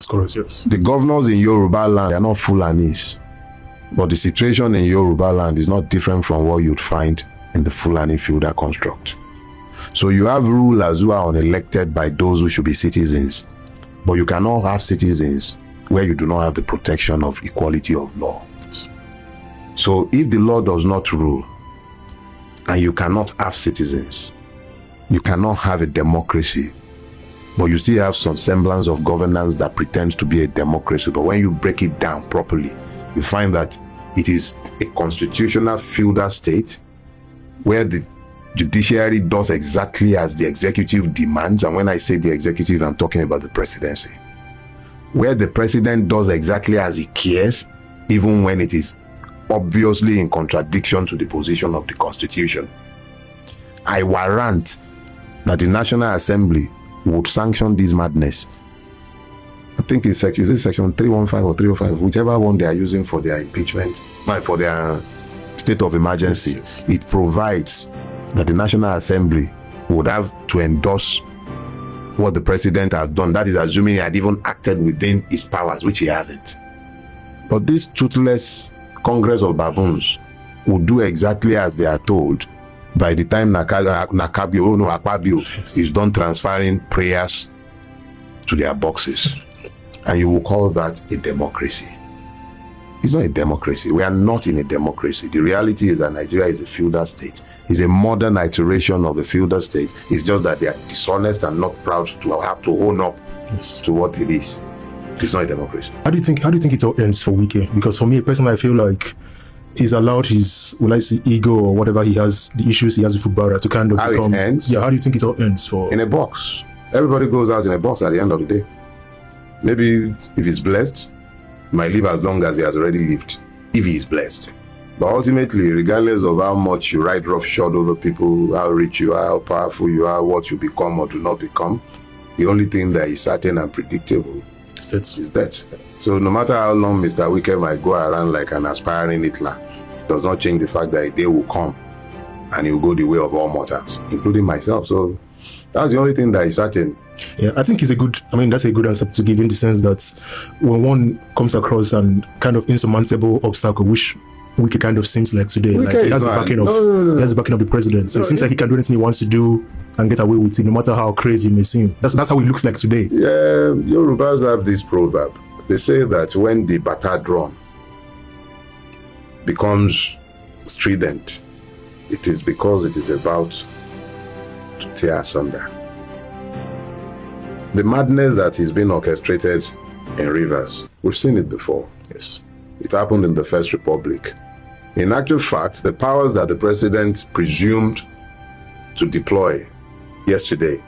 correct, yes. The governors in Yoruba land, they are not Fulanis. But the situation in Yoruba land is not different from what you'd find in the Fulani feudal construct. So you have rulers who are unelected by those who should be citizens, but you cannot have citizens where you do not have the protection of equality of law. So if the law does not rule, and you cannot have citizens, you cannot have a democracy, but you still have some semblance of governance that pretends to be a democracy. But when you break it down properly, you find that it is a constitutional feudal state where the judiciary does exactly as the executive demands. And when I say the executive, I'm talking about the presidency. Where the president does exactly as he cares, even when it is obviously in contradiction to the position of the Constitution. I warrant that the National Assembly would sanction this madness. I think it's section 315 or 305, whichever one they are using for their impeachment, for their state of emergency. It provides that the National Assembly would have to endorse what the president has done. That is assuming he had even acted within his powers, which he hasn't. But this toothless Congress of baboons will do exactly as they are told by the time Akpabio is done transferring prayers to their boxes. And you will call that a democracy. It's not a democracy. We are not in a democracy. The reality is that Nigeria is a feudal state. It's a modern iteration of a feudal state. It's just that they are dishonest and not proud to have to own up to what it is. It's not a democracy. How do you think it all ends for Wike? Because for me personally, I feel like he's allowed his, ego or whatever he has, the issues he has with football to kind of how it ends? Yeah, how do you think it all ends for? In a box. Everybody goes out in a box at the end of the day. Maybe if he's blessed, he might live as long as he has already lived, if he is blessed. But ultimately, regardless of how much you ride roughshod over people, how rich you are, how powerful you are, what you become or do not become, the only thing that is certain and predictable is death. So no matter how long Mr. Wike might go around like an aspiring Hitler, it does not change the fact that a day will come and he will go the way of all mortals, including myself. So that's the only thing that is certain. Yeah, I think that's a good answer to give, in the sense that when one comes across an kind of insurmountable obstacle, which Wike kind of seems like today, like he has the backing of the president. So it seems like he can do anything he wants to do and get away with it, no matter how crazy it may seem. That's how it looks like today. Yeah, Yorubas have this proverb. They say that when the bata drum becomes strident, it is because it is about to tear asunder. The madness that is being orchestrated in Rivers, we've seen it before. Yes. It happened in the First Republic. In actual fact, the powers that the president presumed to deploy yesterday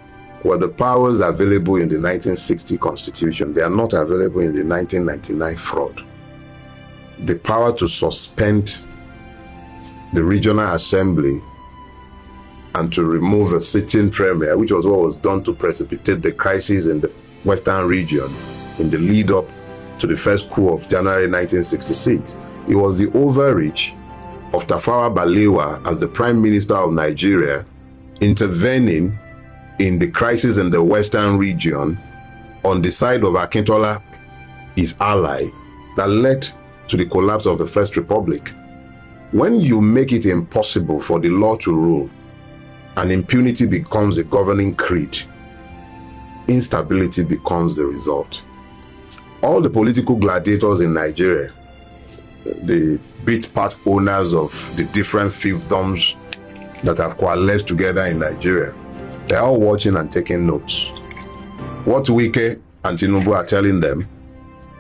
were the powers available in the 1960 Constitution. They are not available in the 1999 fraud. The power to suspend the regional assembly and to remove a sitting premier, which was what was done to precipitate the crisis in the Western region in the lead up to the first coup of January 1966. It was the overreach of Tafawa Balewa as the Prime Minister of Nigeria intervening in the crisis in the Western region on the side of Akintola, his ally, that led to the collapse of the First Republic. When you make it impossible for the law to rule, and impunity becomes a governing creed, instability becomes the result. All the political gladiators in Nigeria, the bit part owners of the different fiefdoms that have coalesced together in Nigeria, they're all watching and taking notes. What Wike and Tinubu are telling them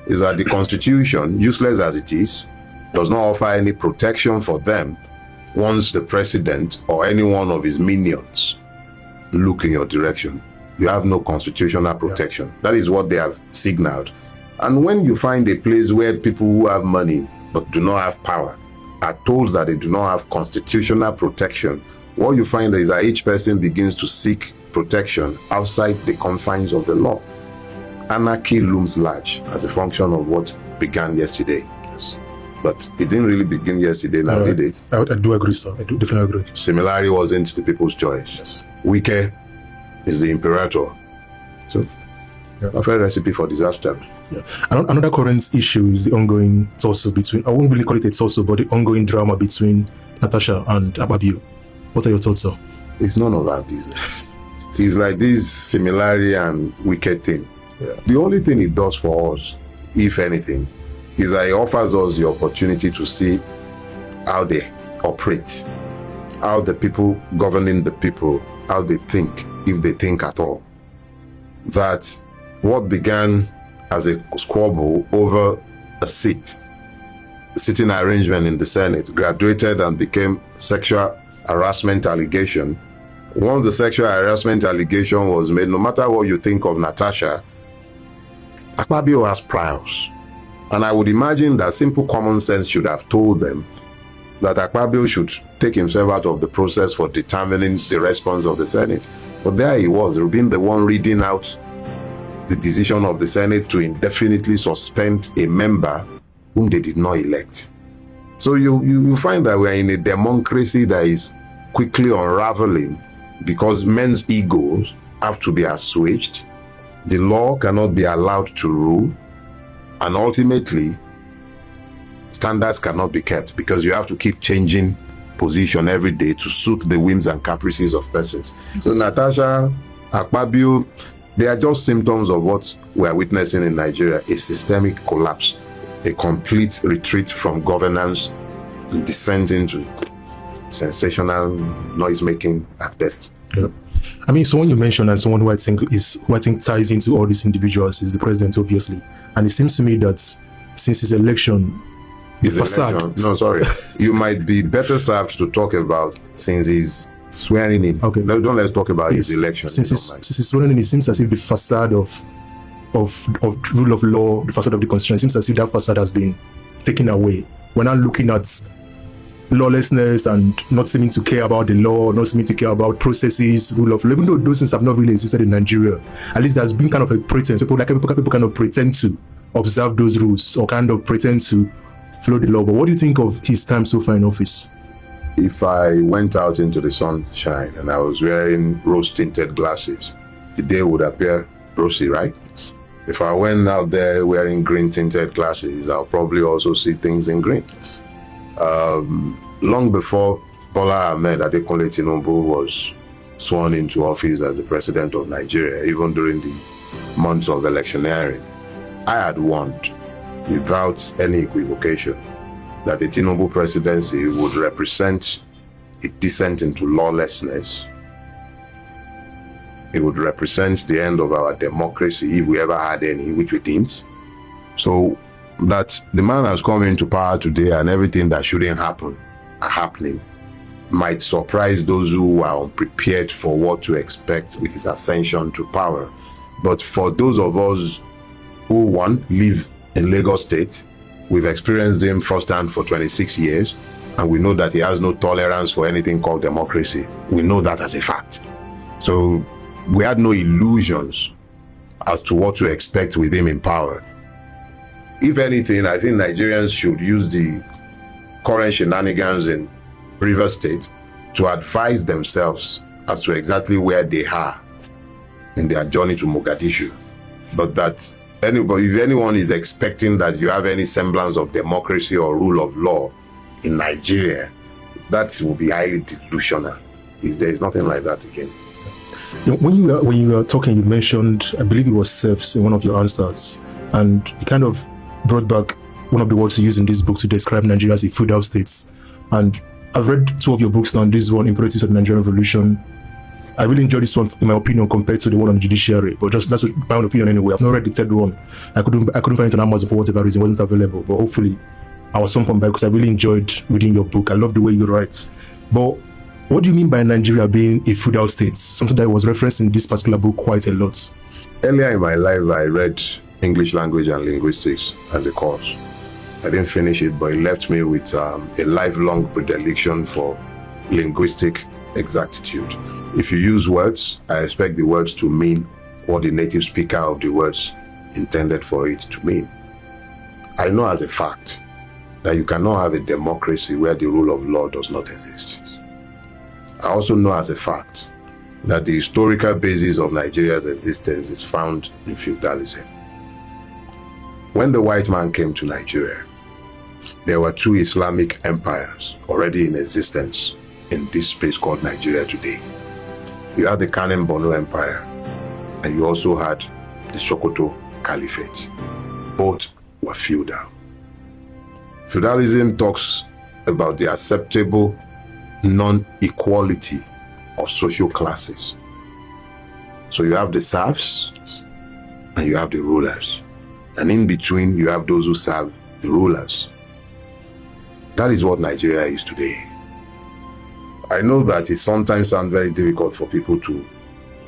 is that the Constitution, useless as it is, does not offer any protection for them once the president or any one of his minions look in your direction. You have no constitutional protection. Yeah. That is what they have signaled. And when you find a place where people who have money but do not have power are told that they do not have constitutional protection, what you find is that each person begins to seek protection outside the confines of the law. Anarchy looms large as a function of what began yesterday. But it didn't really begin yesterday, now did it? I do agree, sir. I do definitely agree. Similarity wasn't the people's choice. Yes. Wike is the imperator. So Perfect recipe for disaster. Yeah. Another current issue is the ongoing tussle between, I won't really call it a tussle, but the ongoing drama between Natasha and Akpabio. What are your thoughts, sir? It's none of our business. It's like this similarity and wicked thing. Yeah. The only thing it does for us, if anything, is that it offers us the opportunity to see how they operate, how the people governing the people, how they think, if they think at all. That what began as a squabble over a sitting arrangement in the Senate, graduated and became sexual harassment allegation. Once the sexual harassment allegation was made, no matter what you think of Natasha, Akpabio has priors. And I would imagine that simple common sense should have told them that Akpabio should take himself out of the process for determining the response of the Senate. But there he was, being the one reading out the decision of the Senate to indefinitely suspend a member whom they did not elect. So you find that we're in a democracy that is quickly unraveling because men's egos have to be assuaged. The law cannot be allowed to rule. And ultimately, standards cannot be kept because you have to keep changing position every day to suit the whims and caprices of persons. So Natasha, Akpabio, they are just symptoms of what we are witnessing in Nigeria, a systemic collapse, a complete retreat from governance and descent into sensational noise-making at best. Yeah. I mean, someone you mentioned and someone who I think ties into all these individuals is the president, obviously. And it seems to me that since his election, the facade. No, sorry. You might be better served to talk about since he's swearing in. Okay. Let's talk about his election. Since he's swearing in, it seems as if the facade of rule of law, the facade of the constitution, it seems as if that facade has been taken away. We're now looking at lawlessness and not seeming to care about the law, not seeming to care about processes, rule of law, even though those things have not really existed in Nigeria. At least there's been kind of a pretense. People kind of pretend to observe those rules or kind of pretend to follow the law. But what do you think of his time so far in office? If I went out into the sunshine and I was wearing rose-tinted glasses, the day would appear rosy, right? If I went out there wearing green-tinted glasses, I'll probably also see things in green. Long before Bola Ahmed Adekunle Tinubu was sworn into office as the president of Nigeria, even during the months of electioneering, I had warned without any equivocation that the Tinubu presidency would represent a descent into lawlessness. It would represent the end of our democracy if we ever had any, which we didn't. So that the man has come into power today and everything that shouldn't happen are happening might surprise those who are unprepared for what to expect with his ascension to power. But for those of us who, one, live in Lagos State, we've experienced him firsthand for 26 years, and we know that he has no tolerance for anything called democracy. We know that as a fact. So we had no illusions as to what to expect with him in power. If anything, I think Nigerians should use the current shenanigans in Rivers State to advise themselves as to exactly where they are in their journey to Mogadishu. But that if anyone is expecting that you have any semblance of democracy or rule of law in Nigeria, that will be highly delusional. There is nothing like that again. When you were talking, you mentioned, I believe it was serfs in one of your answers, and you kind of brought back one of the words you use in this book to describe Nigeria as a feudal state. And I've read two of your books now, this one, Imperatives of the Nigerian Revolution. I really enjoyed this one, in my opinion, compared to the one on judiciary. But just that's my own opinion anyway. I've not read the third one. I couldn't find it on Amazon for whatever reason. It wasn't available. But hopefully, I was some point back because I really enjoyed reading your book. I love the way you write. But what do you mean by Nigeria being a feudal state? Something that was referenced in this particular book quite a lot. Earlier in my life, I read English language and linguistics as a course. I didn't finish it, but it left me with a lifelong predilection for linguistic exactitude. If you use words, I expect the words to mean what the native speaker of the words intended for it to mean. I know as a fact that you cannot have a democracy where the rule of law does not exist. I also know as a fact that the historical basis of Nigeria's existence is found in feudalism. When the white man came to Nigeria, there were two Islamic empires already in existence in this space called Nigeria today. You had the Kanem Borno Empire, and you also had the Sokoto Caliphate. Both were feudal. Feudalism talks about the acceptable non-equality of social classes. So you have the serfs and you have the rulers. And in between, you have those who serve the rulers. That is what Nigeria is today. I know that it sometimes sounds very difficult for people to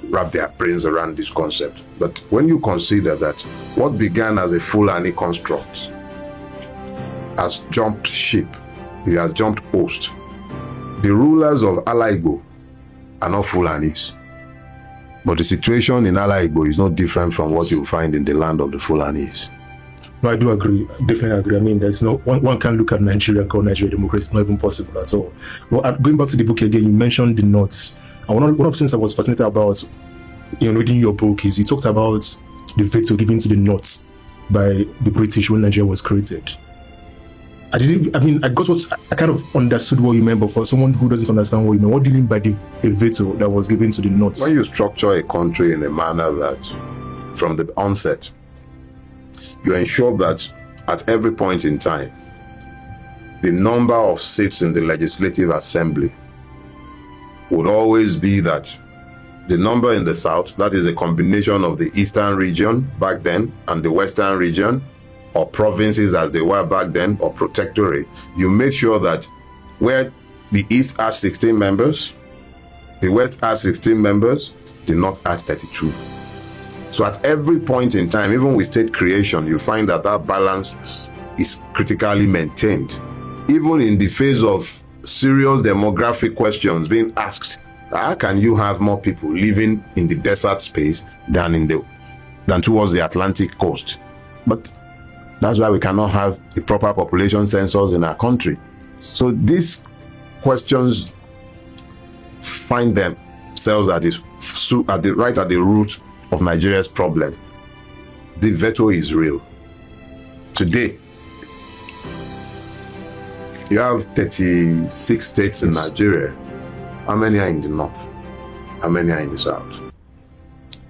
wrap their brains around this concept. But when you consider that what began as a Fulani construct has jumped ship, it has jumped host. The rulers of Ala-Igbo are not Fulanis. But the situation in Ala-Igbo is not different from what you find in the land of the Fulanis. No, I do agree. Definitely agree. I mean, there's no one can't look at Nigeria and call Nigeria democracy. It's not even possible at all. Well, going back to the book again, you mentioned the North. And one of the things I was fascinated about, reading your book is you talked about the veto given to the North by the British when Nigeria was created. I got what I kind of understood what you meant, but for someone who doesn't understand what you mean, what do you mean by a veto that was given to the North? When you structure a country in a manner that, from the onset, you ensure that at every point in time, the number of seats in the Legislative Assembly would always be that the number in the South, that is a combination of the Eastern region back then and the Western region, or provinces as they were back then, or protectorate, you make sure that where the East had 16 members, the West had 16 members, the North had 32. So at every point in time, even with state creation, you find that that balance is critically maintained. Even in the face of serious demographic questions being asked, how can you have more people living in the desert space than towards the Atlantic coast? But that's why we cannot have a proper population census in our country. So these questions find themselves right at the root of Nigeria's problem. The veto is real. Today, you have 36 states in Nigeria. How many are in the north? How many are in the south?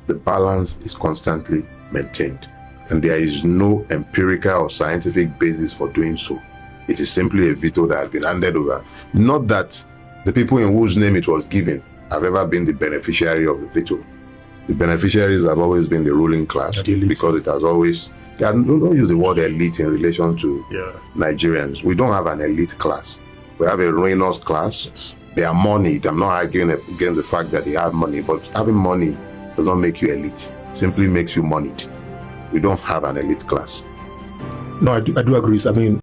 The balance is constantly maintained. And there is no empirical or scientific basis for doing so. It is simply a veto that has been handed over. Not that the people in whose name it was given have ever been the beneficiary of the veto. The beneficiaries have always been the ruling class, because it has always... Don't use the word elite in relation to Nigerians. We don't have an elite class. We have a ruinous class. Yes. They are moneyed. I'm not arguing against the fact that they have money, but having money does not make you elite. It simply makes you moneyed. We don't have an elite class. No, I do agree. I mean,